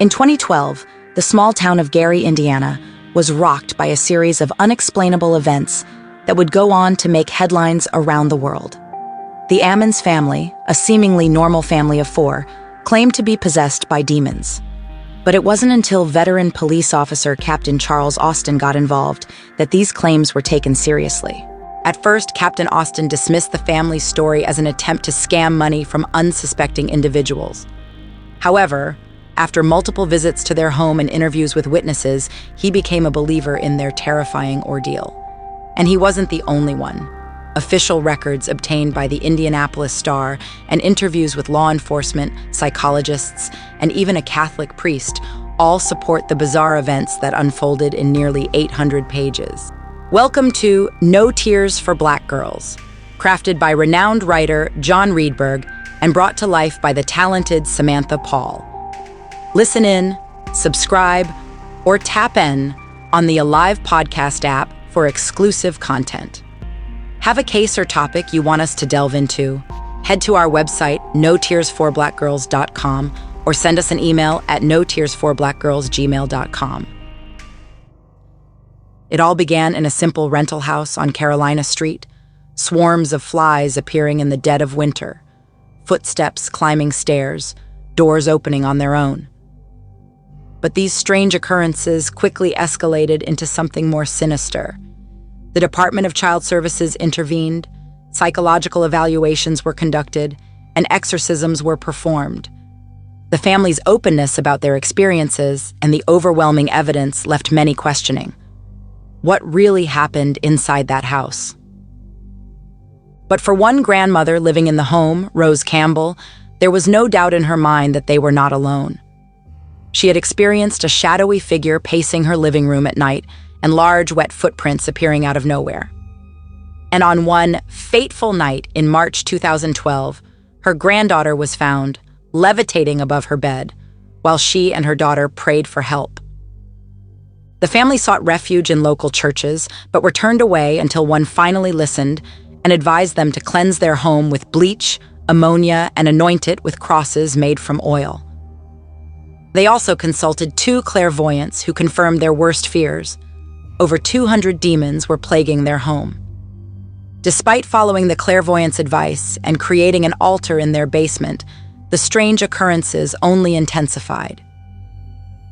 In 2012, the small town of Gary, Indiana, was rocked by a series of unexplainable events that would go on to make headlines around the world. The Ammons family, a seemingly normal family of 4, claimed to be possessed by demons. But it wasn't until veteran police officer Captain Charles Austin got involved that these claims were taken seriously. At first, Captain Austin dismissed the family's story as an attempt to scam money from unsuspecting individuals. However, after multiple visits to their home and interviews with witnesses, he became a believer in their terrifying ordeal. And he wasn't the only one. Official records obtained by the Indianapolis Star and interviews with law enforcement, psychologists, and even a Catholic priest all support the bizarre events that unfolded in nearly 800 pages. Welcome to No Tears for Black Girls, crafted by renowned writer John Reedberg and brought to life by the talented Samantha Paul. Listen in, subscribe, or tap in on the Alive podcast app for exclusive content. Have a case or topic you want us to delve into? Head to our website, notearsforblackgirls.com, or send us an email at notearsforblackgirls@gmail.com. It all began in a simple rental house on Carolina Street, swarms of flies appearing in the dead of winter, footsteps climbing stairs, doors opening on their own. But these strange occurrences quickly escalated into something more sinister. The Department of Child Services intervened, psychological evaluations were conducted, and exorcisms were performed. The family's openness about their experiences and the overwhelming evidence left many questioning. What really happened inside that house? But for one grandmother living in the home, Rose Campbell, there was no doubt in her mind that they were not alone. She had experienced a shadowy figure pacing her living room at night and large wet footprints appearing out of nowhere. And on one fateful night in March 2012, her granddaughter was found levitating above her bed while she and her daughter prayed for help. The family sought refuge in local churches, but were turned away until one finally listened and advised them to cleanse their home with bleach, ammonia, and anoint it with crosses made from oil. They also consulted 2 clairvoyants who confirmed their worst fears. Over 200 demons were plaguing their home. Despite following the clairvoyants' advice and creating an altar in their basement, the strange occurrences only intensified.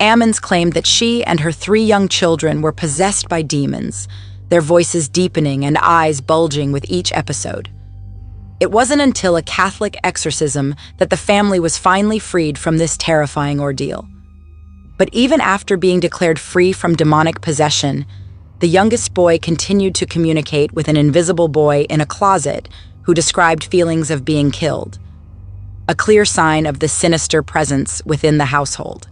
Ammons claimed that she and her 3 young children were possessed by demons, their voices deepening and eyes bulging with each episode. It wasn't until a Catholic exorcism that the family was finally freed from this terrifying ordeal. But even after being declared free from demonic possession, the youngest boy continued to communicate with an invisible boy in a closet who described feelings of being killed, a clear sign of the sinister presence within the household.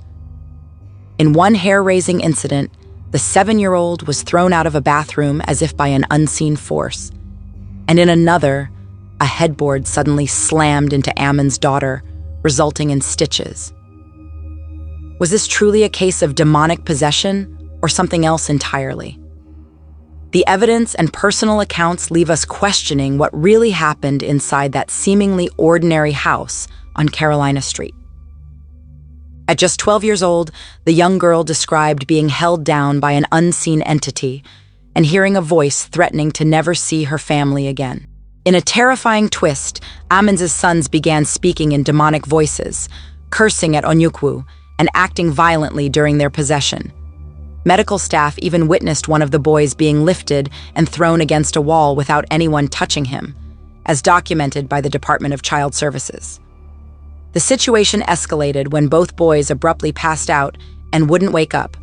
In one hair-raising incident, the 7-year-old was thrown out of a bathroom as if by an unseen force, and in another, a headboard suddenly slammed into Ammon's daughter, resulting in stitches. Was this truly a case of demonic possession or something else entirely? The evidence and personal accounts leave us questioning what really happened inside that seemingly ordinary house on Carolina Street. At just 12 years old, the young girl described being held down by an unseen entity and hearing a voice threatening to never see her family again. In a terrifying twist, Ammons' sons began speaking in demonic voices, cursing at Onyukwu, and acting violently during their possession. Medical staff even witnessed one of the boys being lifted and thrown against a wall without anyone touching him, as documented by the Department of Child Services. The situation escalated when both boys abruptly passed out and wouldn't wake up,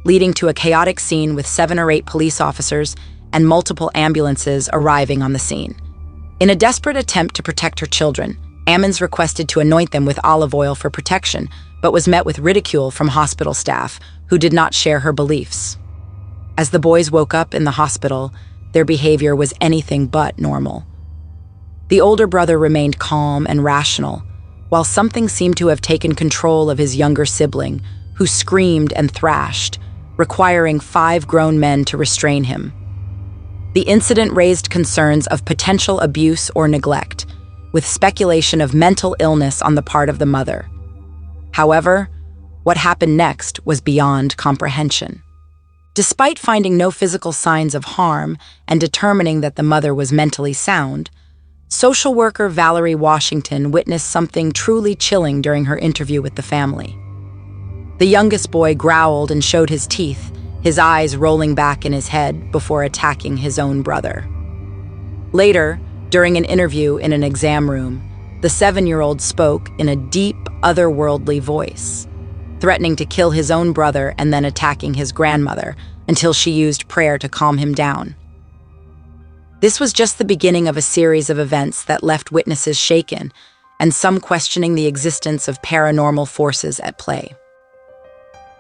leading to a chaotic scene with 7 or 8 police officers and multiple ambulances arriving on the scene. In a desperate attempt to protect her children, Ammons requested to anoint them with olive oil for protection, but was met with ridicule from hospital staff who did not share her beliefs. As the boys woke up in the hospital, their behavior was anything but normal. The older brother remained calm and rational, while something seemed to have taken control of his younger sibling, who screamed and thrashed, requiring 5 grown men to restrain him. The incident raised concerns of potential abuse or neglect, with speculation of mental illness on the part of the mother. However, What happened next was beyond comprehension. Despite finding no physical signs of harm and determining that the mother was mentally sound, social worker Valerie Washington witnessed something truly chilling during her interview with the family. The youngest boy growled and showed his teeth, his eyes rolling back in his head before attacking his own brother. Later, during an interview in an exam room, the 7-year-old spoke in a deep, otherworldly voice, threatening to kill his own brother and then attacking his grandmother until she used prayer to calm him down. This was just the beginning of a series of events that left witnesses shaken and some questioning the existence of paranormal forces at play.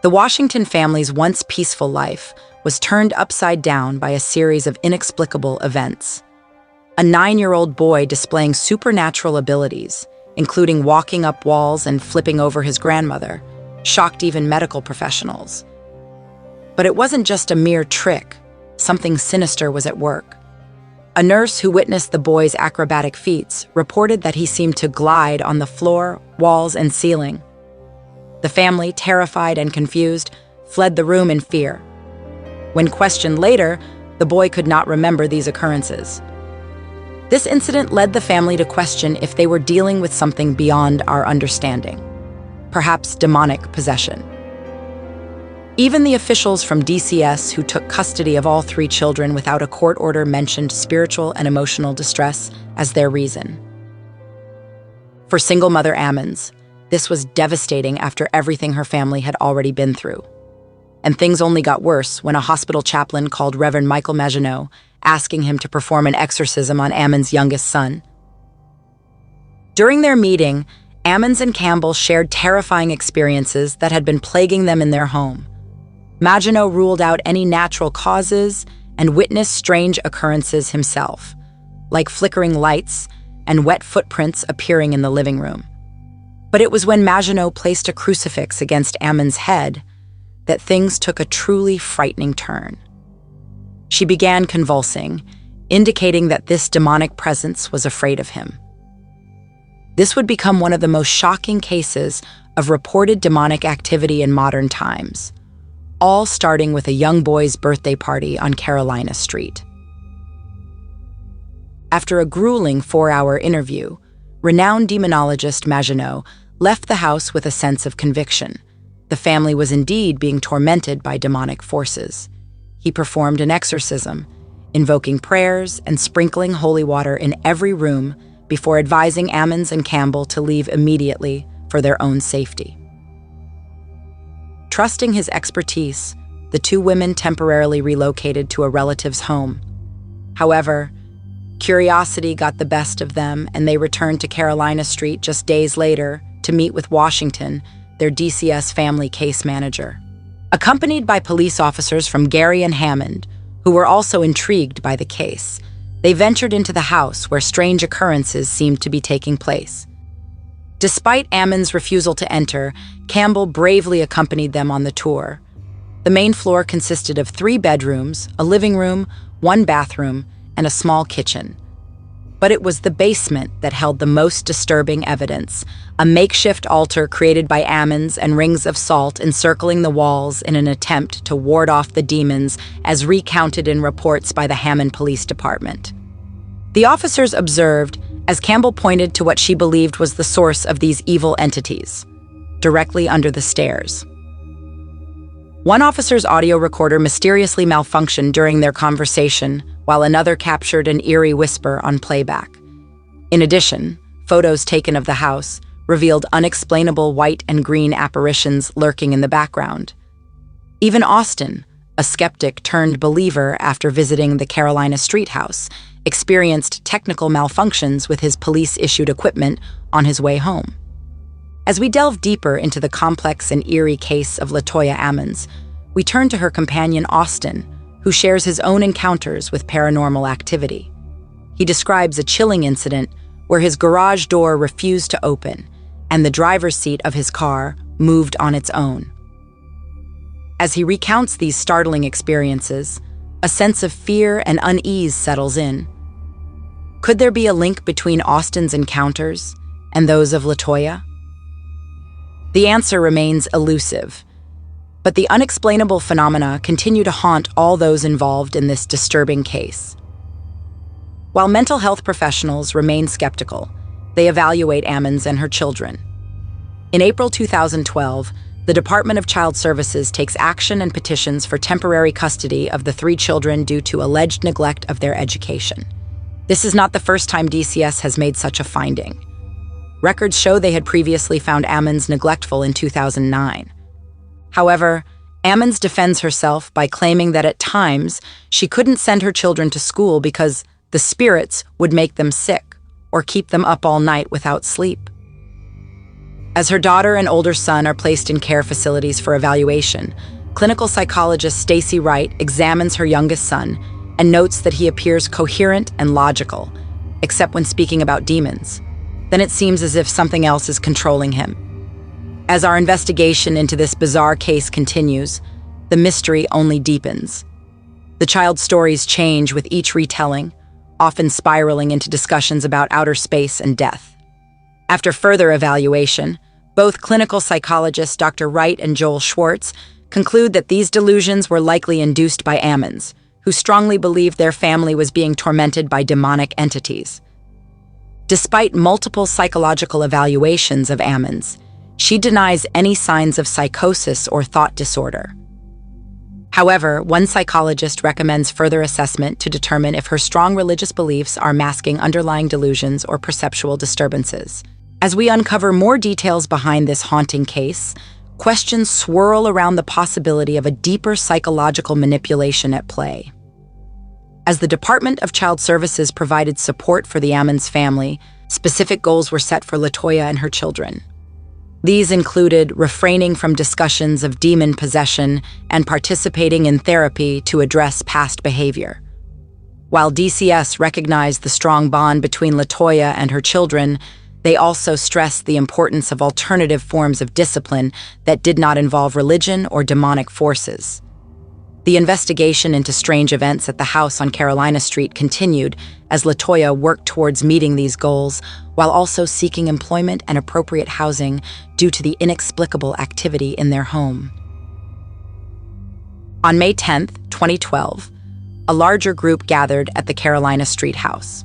The Washington family's once peaceful life was turned upside down by a series of inexplicable events. A 9-year-old boy displaying supernatural abilities, including walking up walls and flipping over his grandmother, shocked even medical professionals. But it wasn't just a mere trick. Something sinister was at work. A nurse who witnessed the boy's acrobatic feats reported that he seemed to glide on the floor, walls, and ceiling. The family, terrified and confused, fled the room in fear. When questioned later, the boy could not remember these occurrences. This incident led the family to question if they were dealing with something beyond our understanding, perhaps demonic possession. Even the officials from DCS who took custody of all 3 children without a court order mentioned spiritual and emotional distress as their reason. For single mother Ammons, this was devastating after everything her family had already been through. And things only got worse when a hospital chaplain called Reverend Michael Maginot, asking him to perform an exorcism on Ammons' youngest son. During their meeting, Ammons and Campbell shared terrifying experiences that had been plaguing them in their home. Maginot ruled out any natural causes and witnessed strange occurrences himself, like flickering lights and wet footprints appearing in the living room. But it was when Maginot placed a crucifix against Ammons' head that things took a truly frightening turn. She began convulsing, indicating that this demonic presence was afraid of him. This would become one of the most shocking cases of reported demonic activity in modern times, all starting with a young boy's birthday party on Carolina Street. After a grueling 4-hour interview, renowned demonologist Maginot left the house with a sense of conviction. The family was indeed being tormented by demonic forces. He performed an exorcism, invoking prayers and sprinkling holy water in every room before advising Ammons and Campbell to leave immediately for their own safety. Trusting his expertise, the 2 women temporarily relocated to a relative's home. However, curiosity got the best of them, and they returned to Carolina Street just days later to meet with Washington, their DCS family case manager. Accompanied by police officers from Gary and Hammond, who were also intrigued by the case, they ventured into the house where strange occurrences seemed to be taking place. Despite Ammons' refusal to enter, Campbell bravely accompanied them on the tour. The main floor consisted of 3 bedrooms, a living room, 1 bathroom, and a small kitchen. But it was the basement that held the most disturbing evidence, a makeshift altar created by Ammons and rings of salt encircling the walls in an attempt to ward off the demons, as recounted in reports by the Hammond Police Department. The officers observed as Campbell pointed to what she believed was the source of these evil entities, directly under the stairs. One officer's audio recorder mysteriously malfunctioned during their conversation, while another captured an eerie whisper on playback. In addition, photos taken of the house revealed unexplainable white and green apparitions lurking in the background. Even Austin, a skeptic turned believer after visiting the Carolina Street house, experienced technical malfunctions with his police-issued equipment on his way home. As we delve deeper into the complex and eerie case of LaToya Ammons, we turn to her companion Austin, who shares his own encounters with paranormal activity. He describes a chilling incident where his garage door refused to open and the driver's seat of his car moved on its own. As he recounts these startling experiences, a sense of fear and unease settles in. Could there be a link between Austin's encounters and those of LaToya? The answer remains elusive, but the unexplainable phenomena continue to haunt all those involved in this disturbing case. While mental health professionals remain skeptical, they evaluate Ammons and her children. In April 2012, the Department of Child Services takes action and petitions for temporary custody of the 3 children due to alleged neglect of their education. This is not the first time DCS has made such a finding. Records show they had previously found Ammons neglectful in 2009. However, Ammons defends herself by claiming that at times she couldn't send her children to school because the spirits would make them sick or keep them up all night without sleep. As her daughter and older son are placed in care facilities for evaluation, clinical psychologist Stacy Wright examines her youngest son and notes that he appears coherent and logical, except when speaking about demons. Then it seems as if something else is controlling him. As our investigation into this bizarre case continues, the mystery only deepens. The child's stories change with each retelling, often spiraling into discussions about outer space and death. After further evaluation, both clinical psychologists Dr. Wright and Joel Schwartz conclude that these delusions were likely induced by Ammons, who strongly believed their family was being tormented by demonic entities. Despite multiple psychological evaluations of Ammons, she denies any signs of psychosis or thought disorder. However, one psychologist recommends further assessment to determine if her strong religious beliefs are masking underlying delusions or perceptual disturbances. As we uncover more details behind this haunting case, questions swirl around the possibility of a deeper psychological manipulation at play. As the Department of Child Services provided support for the Ammons family, specific goals were set for LaToya and her children. These included refraining from discussions of demon possession and participating in therapy to address past behavior. While DCS recognized the strong bond between LaToya and her children, they also stressed the importance of alternative forms of discipline that did not involve religion or demonic forces. The investigation into strange events at the house on Carolina Street continued as LaToya worked towards meeting these goals while also seeking employment and appropriate housing due to the inexplicable activity in their home. On May 10, 2012, a larger group gathered at the Carolina Street house.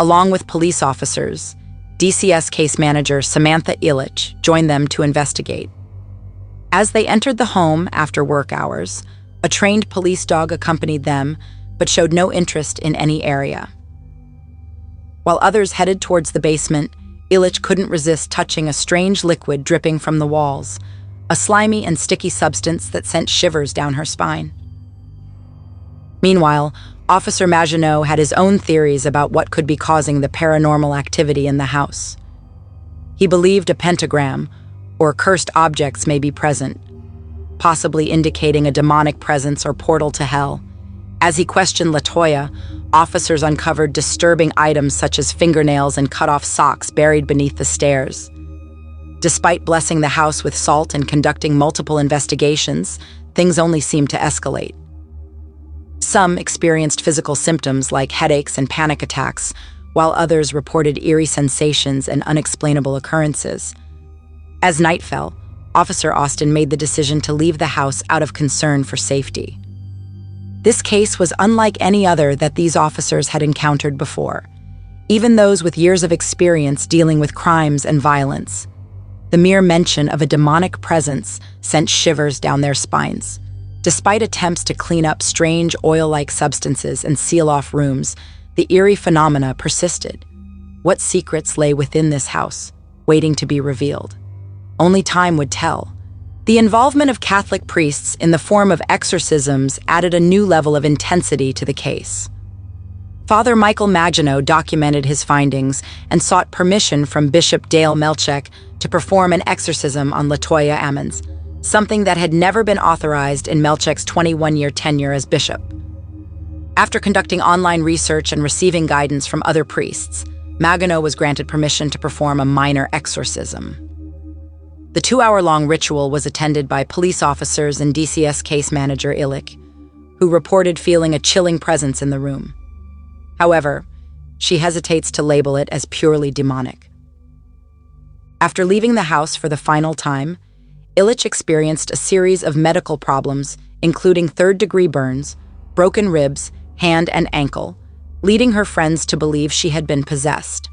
Along with police officers, DCS case manager Samantha Illich joined them to investigate. As they entered the home after work hours, a trained police dog accompanied them, but showed no interest in any area. While others headed towards the basement, Illich couldn't resist touching a strange liquid dripping from the walls, a slimy and sticky substance that sent shivers down her spine. Meanwhile, Officer Maginot had his own theories about what could be causing the paranormal activity in the house. He believed a pentagram, or cursed objects, may be present, possibly indicating a demonic presence or portal to hell. As he questioned LaToya, officers uncovered disturbing items such as fingernails and cut-off socks buried beneath the stairs. Despite blessing the house with salt and conducting multiple investigations, things only seemed to escalate. Some experienced physical symptoms like headaches and panic attacks, while others reported eerie sensations and unexplainable occurrences. As night fell, Officer Austin made the decision to leave the house out of concern for safety. This case was unlike any other that these officers had encountered before, even those with years of experience dealing with crimes and violence. The mere mention of a demonic presence sent shivers down their spines. Despite attempts to clean up strange oil-like substances and seal off rooms, the eerie phenomena persisted. What secrets lay within this house, waiting to be revealed? Only time would tell. The involvement of Catholic priests in the form of exorcisms added a new level of intensity to the case. Father Michael Maginot documented his findings and sought permission from Bishop Dale Melchek to perform an exorcism on LaToya Ammons, something that had never been authorized in Melchek's 21-year tenure as bishop. After conducting online research and receiving guidance from other priests, Maginot was granted permission to perform a minor exorcism. The 2-hour-long ritual was attended by police officers and DCS case manager Illich, who reported feeling a chilling presence in the room. However, she hesitates to label it as purely demonic. After leaving the house for the final time, Illich experienced a series of medical problems, including third-degree burns, broken ribs, hand and ankle, leading her friends to believe she had been possessed.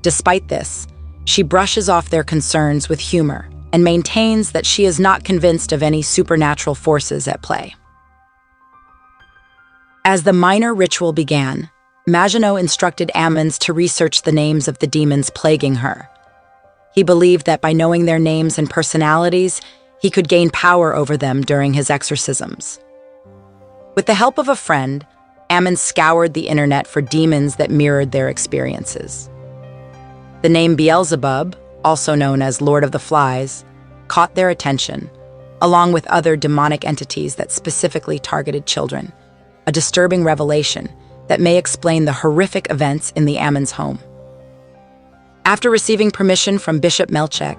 Despite this, she brushes off their concerns with humor and maintains that she is not convinced of any supernatural forces at play. As the minor ritual began, Maginot instructed Ammons to research the names of the demons plaguing her. He believed that by knowing their names and personalities, he could gain power over them during his exorcisms. With the help of a friend, Ammons scoured the internet for demons that mirrored their experiences. The name Beelzebub, also known as Lord of the Flies, caught their attention, along with other demonic entities that specifically targeted children, a disturbing revelation that may explain the horrific events in the Ammons home. After receiving permission from Bishop Melchek,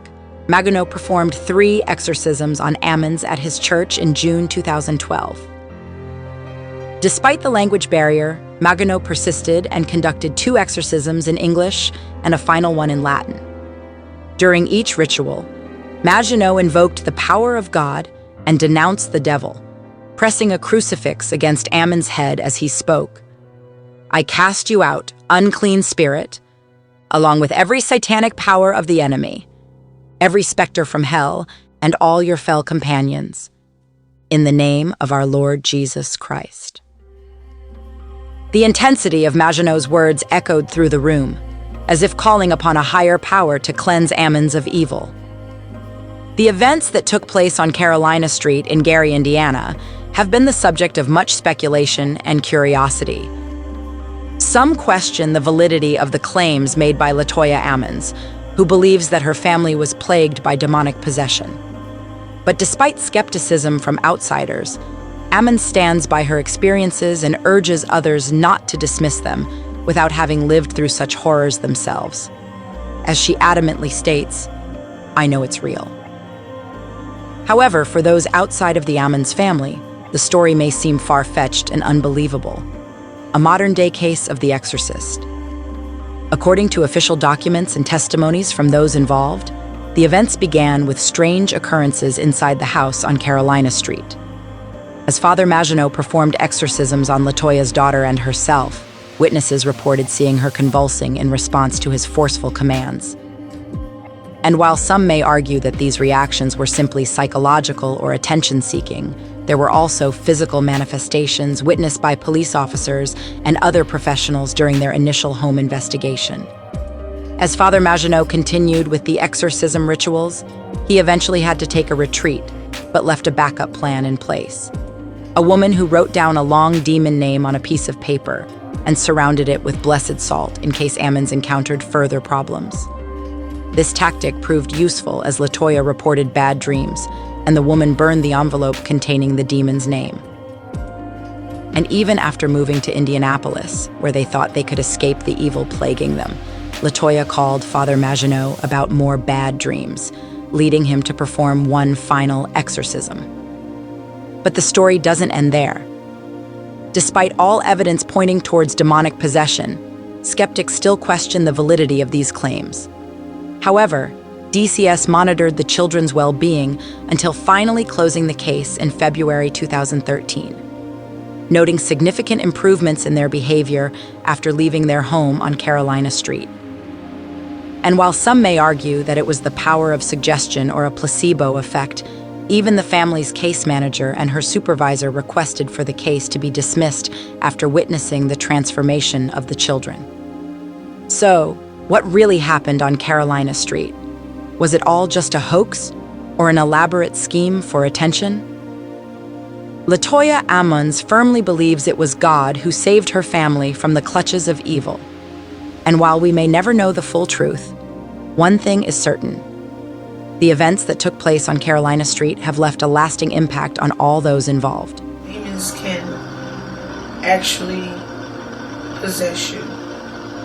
Maginot performed 3 exorcisms on Ammons at his church in June 2012. Despite the language barrier, Maginot persisted and conducted 2 exorcisms in English and a final one in Latin. During each ritual, Maginot invoked the power of God and denounced the devil, pressing a crucifix against Ammon's head as he spoke. "I cast you out, unclean spirit, along with every satanic power of the enemy, every specter from hell, and all your fell companions, in the name of our Lord Jesus Christ." The intensity of Maginot's words echoed through the room, as if calling upon a higher power to cleanse Ammons of evil. The events that took place on Carolina Street in Gary, Indiana, have been the subject of much speculation and curiosity. Some question the validity of the claims made by Latoya Ammons, who believes that her family was plagued by demonic possession. But despite skepticism from outsiders, Ammons stands by her experiences and urges others not to dismiss them without having lived through such horrors themselves. As she adamantly states, "I know it's real." However, for those outside of the Ammons family, the story may seem far-fetched and unbelievable, a modern-day case of the exorcist. According to official documents and testimonies from those involved, the events began with strange occurrences inside the house on Carolina Street. As Father Maginot performed exorcisms on Latoya's daughter and herself, witnesses reported seeing her convulsing in response to his forceful commands. And while some may argue that these reactions were simply psychological or attention-seeking, there were also physical manifestations witnessed by police officers and other professionals during their initial home investigation. As Father Maginot continued with the exorcism rituals, he eventually had to take a retreat, but left a backup plan in place. A woman who wrote down a long demon name on a piece of paper and surrounded it with blessed salt in case Ammons encountered further problems. This tactic proved useful as Latoya reported bad dreams, and the woman burned the envelope containing the demon's name. And even after moving to Indianapolis, where they thought they could escape the evil plaguing them, Latoya called Father Maginot about more bad dreams, leading him to perform one final exorcism. But the story doesn't end there. Despite all evidence pointing towards demonic possession, skeptics still question the validity of these claims. However, DCS monitored the children's well-being until finally closing the case in February 2013, noting significant improvements in their behavior after leaving their home on Carolina Street. And while some may argue that it was the power of suggestion or a placebo effect, even the family's case manager and her supervisor requested for the case to be dismissed after witnessing the transformation of the children. So, what really happened on Carolina Street? Was it all just a hoax or an elaborate scheme for attention? Latoya Ammons firmly believes it was God who saved her family from the clutches of evil. And while we may never know the full truth, one thing is certain. The events that took place on Carolina Street have left a lasting impact on all those involved. Demons can actually possess you,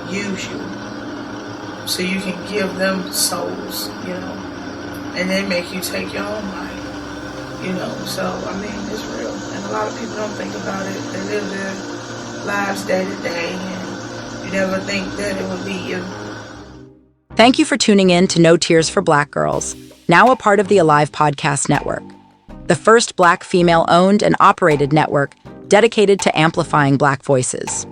use you, so you can give them souls, and they make you take your own life, so, it's real. And a lot of people don't think about it. They live their lives day to day, and you never think that it would be you. Thank you for tuning in to No Tears for Black Girls, now a part of the Alive Podcast Network, the first Black female-owned and operated network dedicated to amplifying Black voices.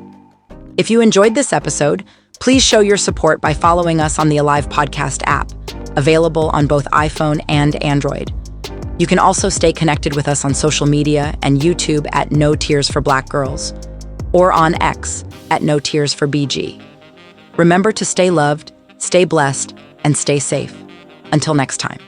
If you enjoyed this episode, please show your support by following us on the Alive Podcast app, available on both iPhone and Android. You can also stay connected with us on social media and YouTube at No Tears for Black Girls, or on X at No Tears for BG. Remember to stay loved, stay blessed, and stay safe. Until next time.